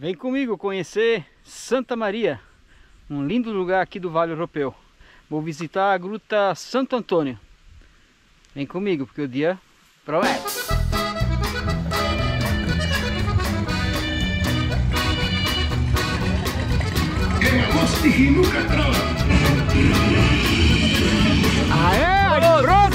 Vem comigo conhecer Santa Maria, um lindo lugar aqui do Vale Europeu. Vou visitar a Gruta Santo Antônio. Vem comigo porque o dia promete. Aê, pronto!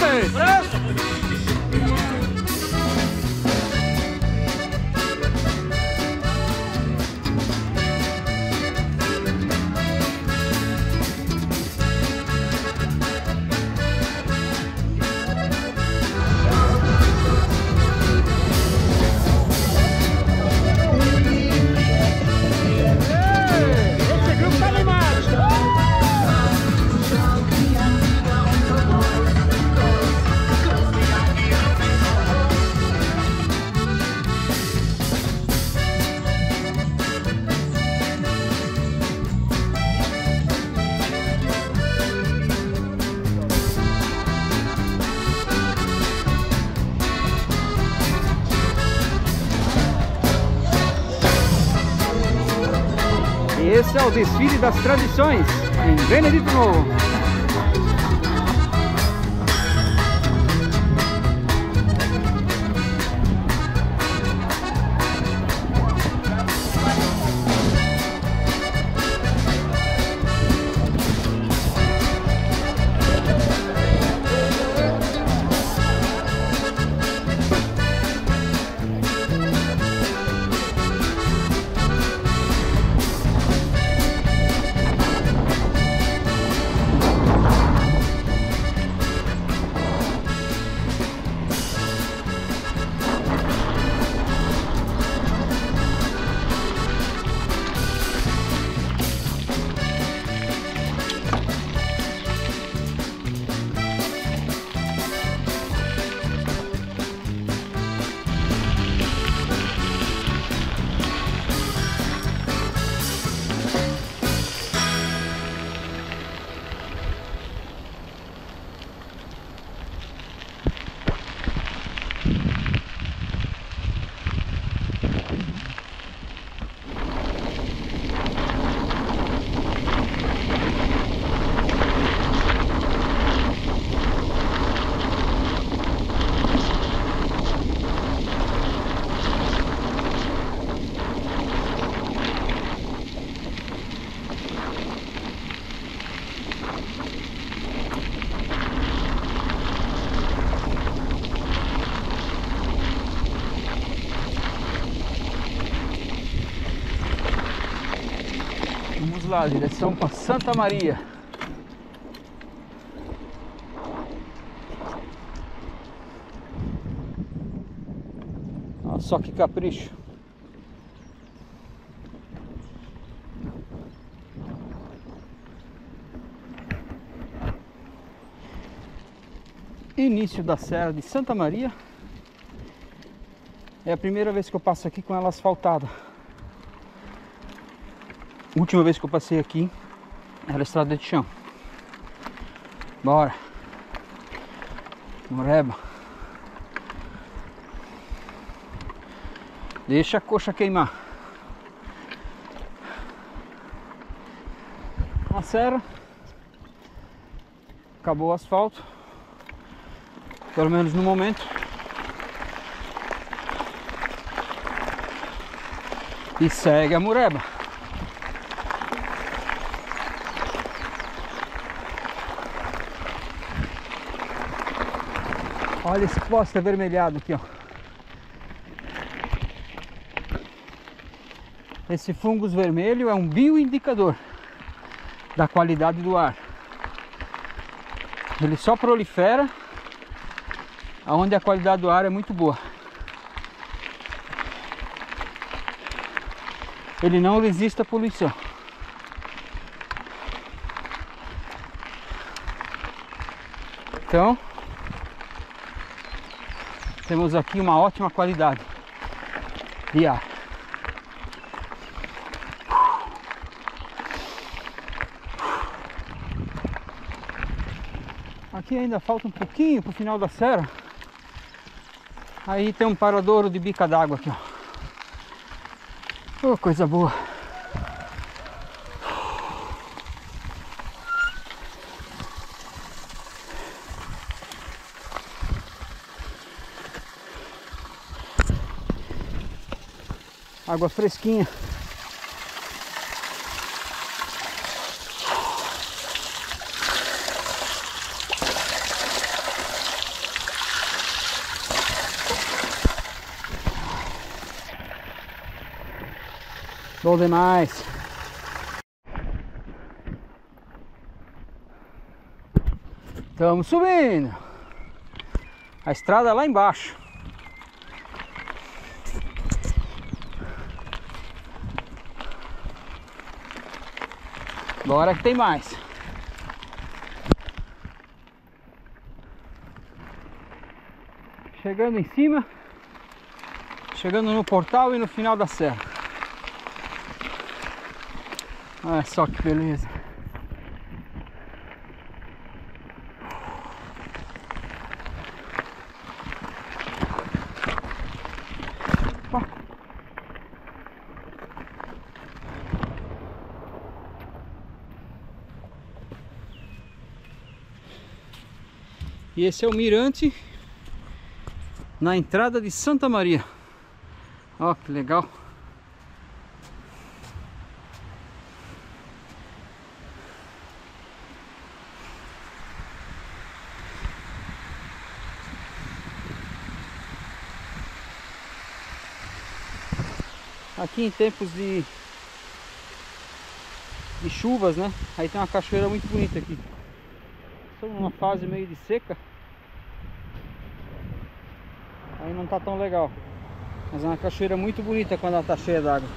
Esse é o desfile das tradições em Benedito Novo. Vamos lá, direção para Santa Maria. Olha só que capricho. Início da Serra de Santa Maria. É a primeira vez que eu passo aqui com ela asfaltada. A última vez que eu passei aqui era estrada de chão. Bora. Moreba. Deixa a coxa queimar. A serra. Acabou o asfalto. Pelo menos no momento. E segue a Moreba. Olha esse poste avermelhado aqui, ó. Esse fungus vermelho é um bioindicador da qualidade do ar. Ele só prolifera onde a qualidade do ar é muito boa. Ele não resiste à poluição. Então, temos aqui uma ótima qualidade de ar. Aqui ainda falta um pouquinho para o final da serra. Aí tem um paradouro de bica d'água aqui, ó. Oh, coisa boa. Água fresquinha. Bom demais. Estamos subindo. A estrada é lá embaixo. Bora que tem mais. Chegando em cima. Chegando no portal e no final da serra. Olha só que beleza. E esse é o mirante na entrada de Santa Maria. Ó, que legal. Aqui em tempos de chuvas, né? Aí tem uma cachoeira muito bonita aqui. Estamos numa fase meio de seca. Aí não tá tão legal. Mas é uma cachoeira muito bonita quando ela tá cheia d'água.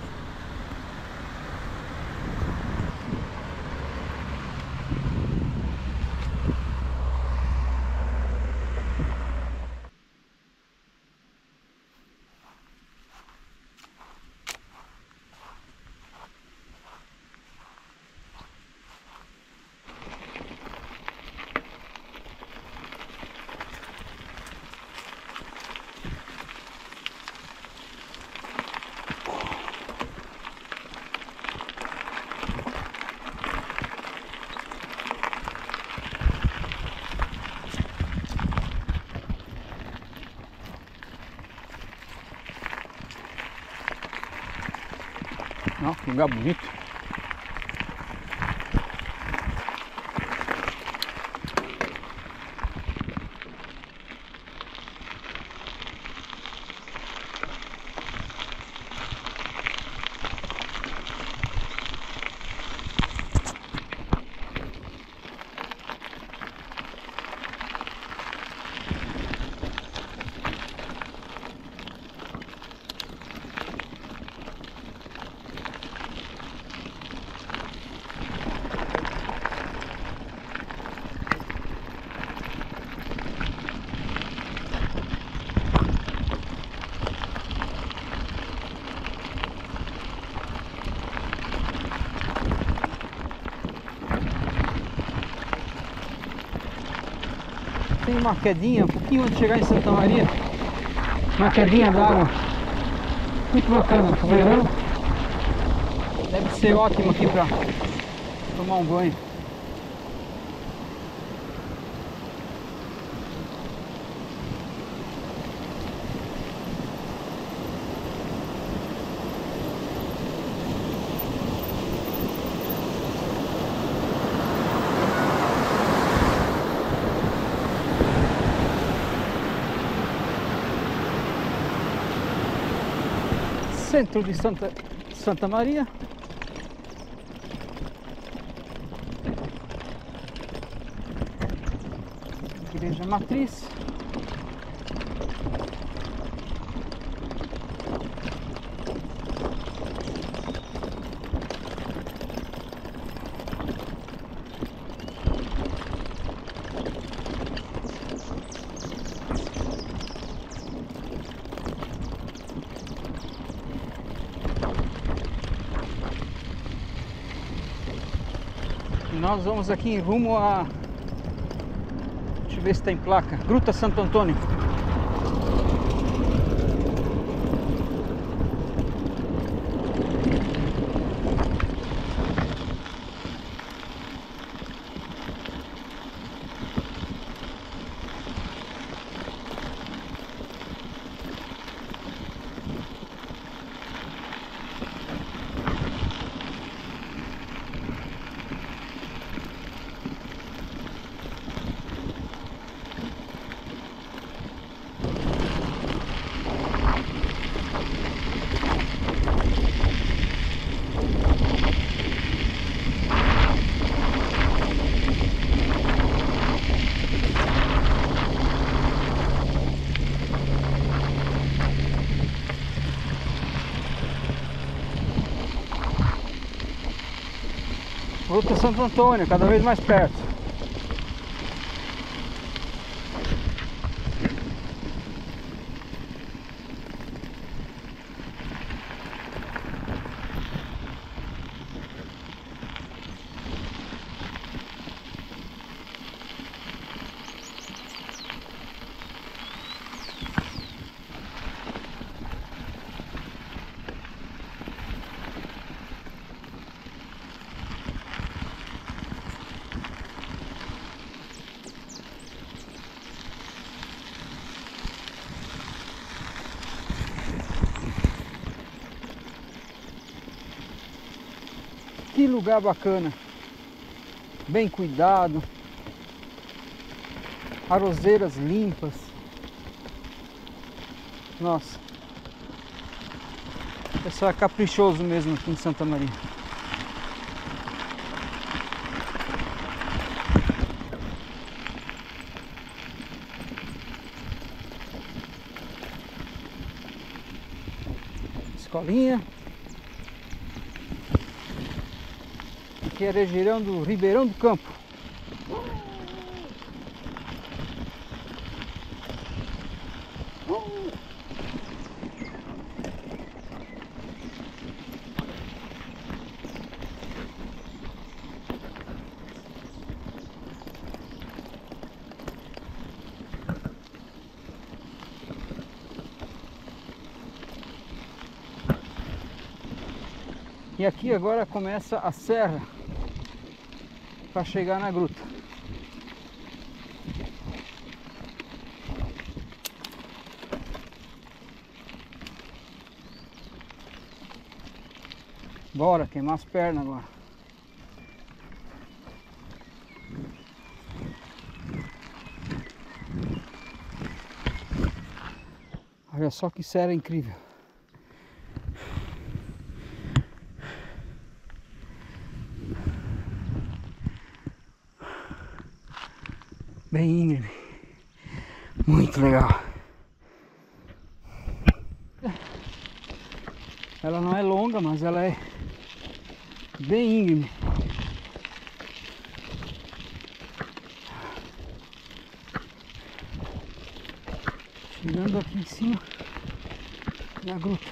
Ó, que lugar bonito. Tem uma quedinha, um pouquinho antes de chegar em Santa Maria. Uma quedinha d'água. Muito bacana, verão. Deve ser ótimo aqui para tomar um banho. Centro de Santa Maria. Igreja Matriz. Nós vamos aqui em rumo a... Deixa eu ver se tem placa. Gruta Santo Antônio. Gruta Santo Antônio, cada vez mais perto. Que lugar bacana, bem cuidado, arrozeiras limpas. Nossa, o pessoal é caprichoso mesmo aqui em Santa Maria. Escolinha. Aqui é a região do Ribeirão do Campo. E aqui agora começa a serra para chegar na gruta. Bora queimar as pernas agora. Olha só que serra incrível. Bem íngreme, muito legal. Ela não é longa, mas ela é bem íngreme. Chegando aqui em cima da gruta.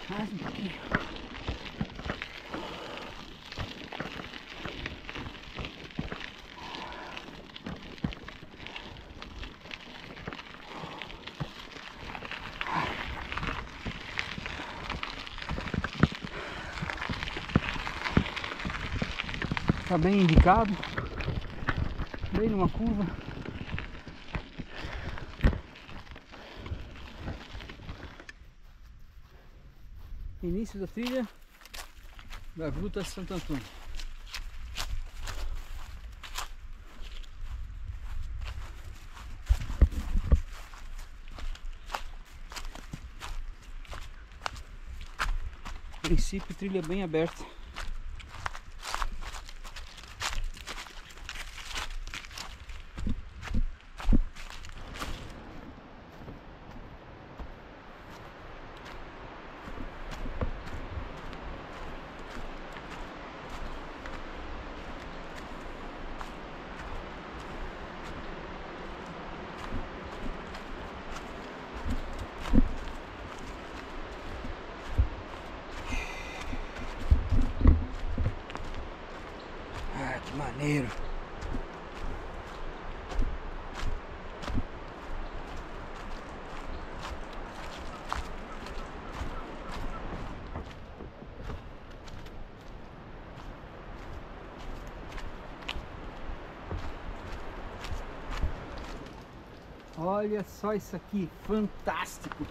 Mais um pouquinho. Tá bem indicado, bem numa curva. Início da trilha da Gruta Santo Antônio. A princípio, trilha bem aberta. Que maneiro! Olha só isso aqui, fantástico!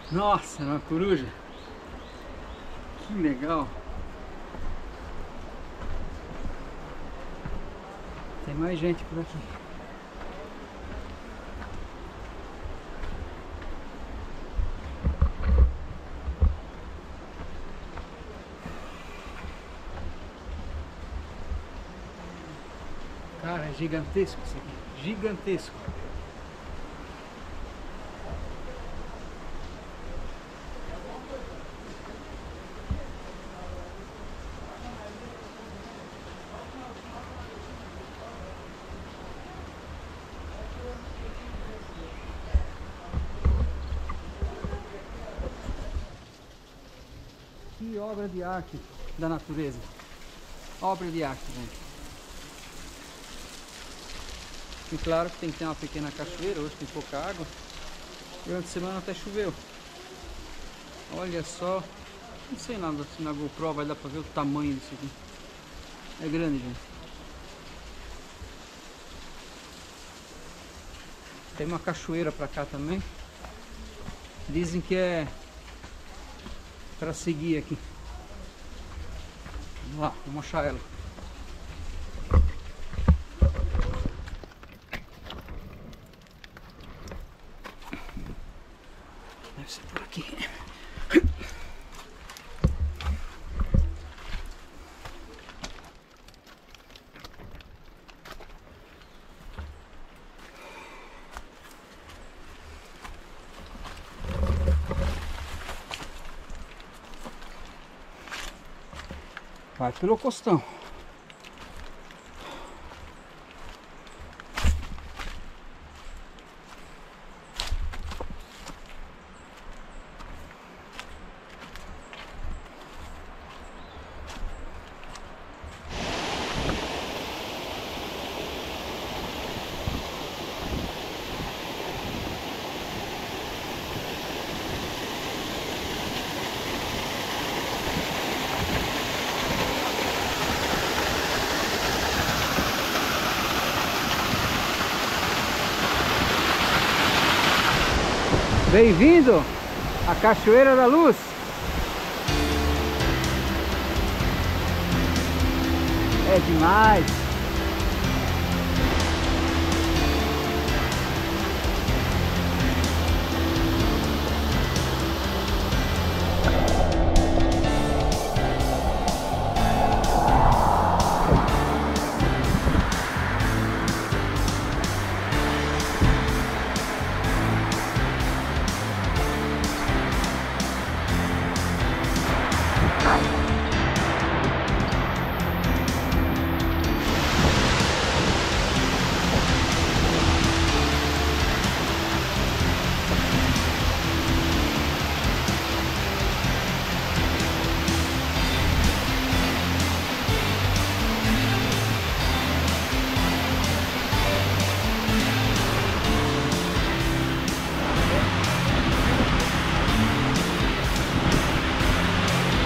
Nossa, uma coruja! Que legal! Tem mais gente por aqui. Gigantesco isso aqui, gigantesco. Que obra de arte da natureza. Obra de arte, gente. E claro que tem que ter uma pequena cachoeira, hoje tem pouca água. Durante a semana até choveu. Olha só. Não sei nada se na GoPro vai dar pra ver o tamanho disso aqui. É grande, gente. Tem uma cachoeira pra cá também. Dizem que é para seguir aqui. Vamos lá, vamos achar ela. Deve ser por aqui. Vai pelo costão. Bem-vindo à Cachoeira da Luz. É demais.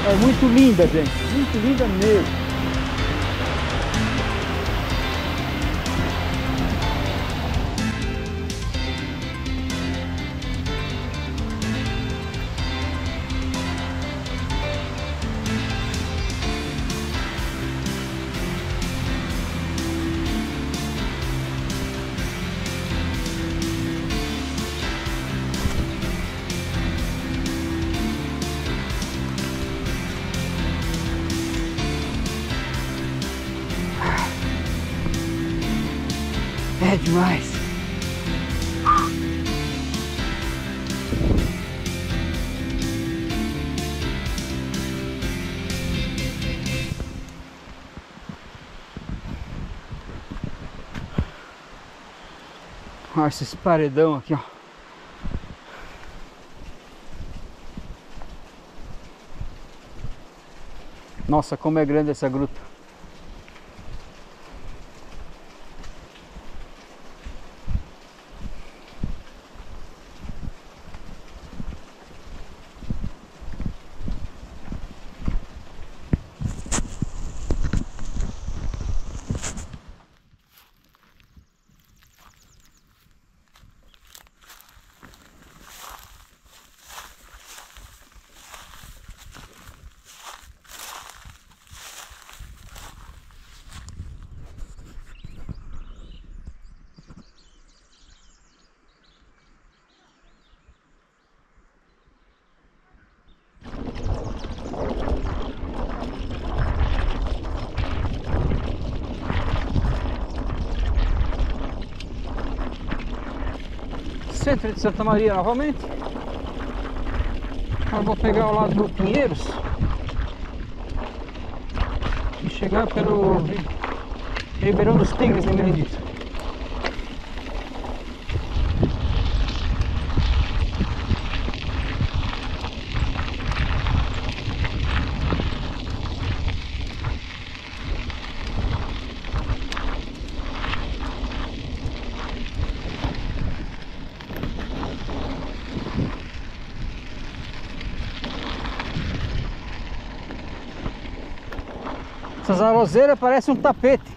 É muito linda, gente. Muito linda mesmo. É demais. Olha esses paredão aqui, ó. Nossa, como é grande essa gruta. centro de Santa Maria novamente. Agora vou pegar o lado do Pinheiros e chegar pelo Ribeirão dos Tigres, nem me dito. Essas arrozeiras parecem um tapete.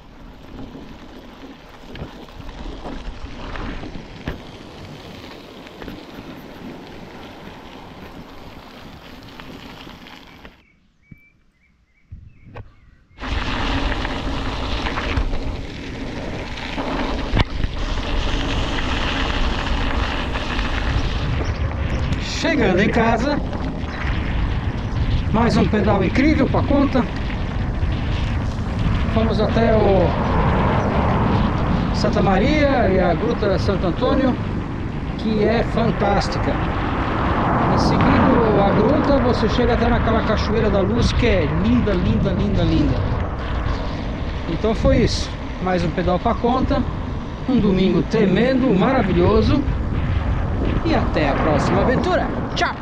Chegando em casa, mais um pedal incrível para conta. Fomos até o Santa Maria e a Gruta Santo Antônio, que é fantástica. E seguindo a gruta, você chega até naquela Cachoeira da Luz, que é linda, linda, linda, linda. Então foi isso, mais um pedal para conta, um domingo tremendo, maravilhoso. E até a próxima aventura. Tchau!